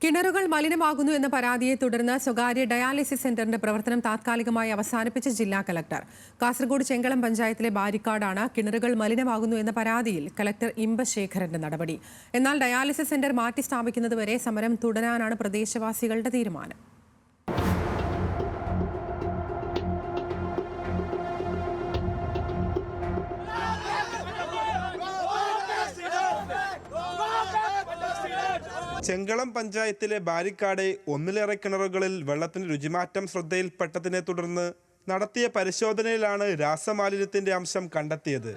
കിണറുകൾ മലിനമാകുന്നു എന്ന പരാതിയെ തുടർന്ന് സ്വകാര്യ ഡയാലിസിസ് സെന്ററിന്റെ പ്രവർത്തനം താത്കാലികമായി അവസാനിപ്പിച്ച ജില്ലാ കലക്ടർ. കാസർഗോഡ് ചെങ്കളം പഞ്ചായത്തിലെ ബാരിക്കാടാണ് കിണറുകൾ മലിനമാകുന്നു എന്ന പരാതിയിൽ കലക്ടർ ഇമ്പശേഖരന്റെ നടപടി. എന്നാൽ ഡയാലിസിസ് സെന്റർ മാറ്റി സ്ഥാപിക്കുന്നതുവരെ സമരം തുടരാനാണ് പ്രദേശവാസികളുടെ തീരുമാനം. ചെങ്കളം പഞ്ചായത്തിലെ ബാരിക്കാട് ഒന്നിലേറെ കിണറുകളിൽ വെള്ളത്തിന് രുചിമാറ്റം ശ്രദ്ധയിൽപ്പെട്ടതിനെ തുടർന്ന് നടത്തിയ പരിശോധനയിലാണ് രാസമാലിന്യത്തിന്റെ അംശം കണ്ടെത്തിയത്.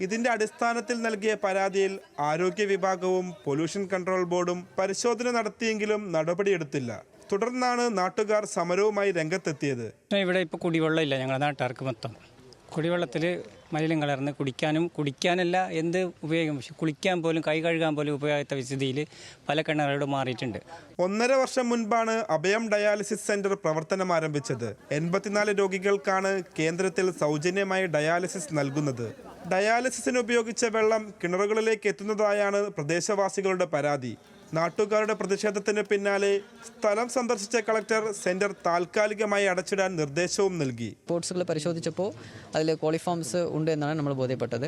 ഇതിന്റെ അടിസ്ഥാനത്തിൽ നൽകിയ പരാതിയിൽ ആരോഗ്യ വിഭാഗവും പൊല്യൂഷൻ കൺട്രോൾ ബോർഡും പരിശോധന നടത്തിയെങ്കിലും നടപടിയെടുത്തില്ല. തുടർന്നാണ് നാട്ടുകാർ സമരവുമായി രംഗത്തെത്തിയത്. ഇവിടെ ഇപ്പോൾ കുടിവെള്ളമില്ല, ഞങ്ങളുടെ നാട്ടുകാർക്ക് മൊത്തം കുടിവെള്ളത്തിൽ മലിനം കലർന്ന് കുടിക്കാനല്ല എന്ത് ഉപയോഗം, പക്ഷെ കുളിക്കാൻ പോലും കൈ കഴുകാൻ പോലും ഉപയോഗിക്കാത്ത സ്ഥിതിയിൽ പല കിണറുകളും മാറിയിട്ടുണ്ട്. 1.5 വർഷം മുൻപാണ് അഭയം ഡയാലിസിസ് സെന്റർ പ്രവർത്തനം ആരംഭിച്ചത്. 84 രോഗികൾക്കാണ് കേന്ദ്രത്തിൽ സൗജന്യമായി ഡയാലിസിസ് നൽകുന്നത്. ഡയാലിസിസിന് ഉപയോഗിച്ച വെള്ളം കിണറുകളിലേക്ക് എത്തുന്നതായാണ് പ്രദേശവാസികളുടെ പരാതി. നാട്ടുകാരുടെ പ്രതിഷേധത്തിന് പിന്നാലെ സ്ഥലം സന്ദർശിച്ച കളക്ടർ സെന്റർ താൽക്കാലികമായി അടച്ചിടാൻ നിർദ്ദേശവും നൽകി. റിപ്പോർട്ട്സുകൾ പരിശോധിച്ചപ്പോൾ അതിൽ കോളിഫോംസ് ഉണ്ട് എന്നാണ് നമ്മൾ ബോധ്യപ്പെട്ടത്.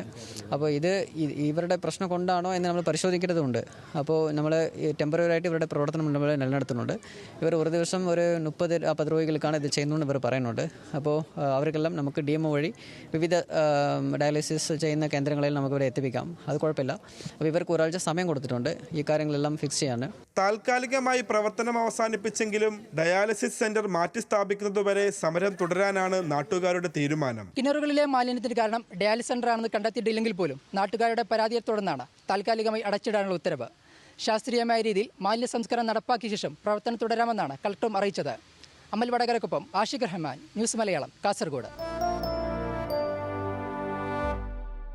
അപ്പോൾ ഇത് ഇവരുടെ പ്രശ്നം കൊണ്ടാണോ എന്ന് നമ്മൾ പരിശോധിക്കേണ്ടതുണ്ട്. അപ്പോൾ നമ്മൾ ടെമ്പററി ആയിട്ട് ഇവരുടെ പ്രവർത്തനം നമ്മൾ നിലനിർത്തുന്നുണ്ട്. ഇവർ ഒരു ദിവസം ഒരു 30-40 രോഗികൾക്കാണ് ഇത് ചെയ്യുന്നതെന്ന് ഇവർ പറയുന്നുണ്ട്. അപ്പോൾ അവർക്കെല്ലാം നമുക്ക് DMO വഴി വിവിധ ഡയാലിസിസ് ചെയ്യുന്ന കേന്ദ്രങ്ങളിൽ നമുക്ക് ഇവരെ എത്തിപ്പിക്കാം. അത് കുഴപ്പമില്ല. അപ്പോൾ ഇവർക്ക് ഒരാഴ്ച സമയം കൊടുത്തിട്ടുണ്ട് ഈ കാര്യങ്ങളെല്ലാം ഫിക്സ് ചെയ്യാൻ. താൽക്കാലികമായി പ്രവർത്തനം അവസാനിപ്പിച്ചെങ്കിലും ഡയാലിസിസ് സെന്റർ മാറ്റി സ്ഥാപിക്കുന്നതുവരെ സമരം തുടരാനാണ് നാട്ടുകാരുടെ തീരുമാനം. കിണറുകളിലെ മാലിന്യത്തിന് കാരണം ഡയാലിസിസ് സെന്റർ ആണെന്ന് കണ്ടെത്തിയിട്ടില്ലെങ്കിൽ പോലും നാട്ടുകാരുടെ പരാതിയെ തുടർന്നാണ് താൽക്കാലികമായി അടച്ചിടാനുള്ള ഉത്തരവ്. ശാസ്ത്രീയമായ രീതിയിൽ മാലിന്യ സംസ്കരണം നടപ്പാക്കിയ ശേഷം പ്രവർത്തനം തുടരാമെന്നാണ് കളക്ടറും അറിയിച്ചത്. അമൽ വടകരക്കൊപ്പം ആഷിഖ് റഹ്മാൻ, ന്യൂസ് മലയാളം, കാസർഗോഡ്.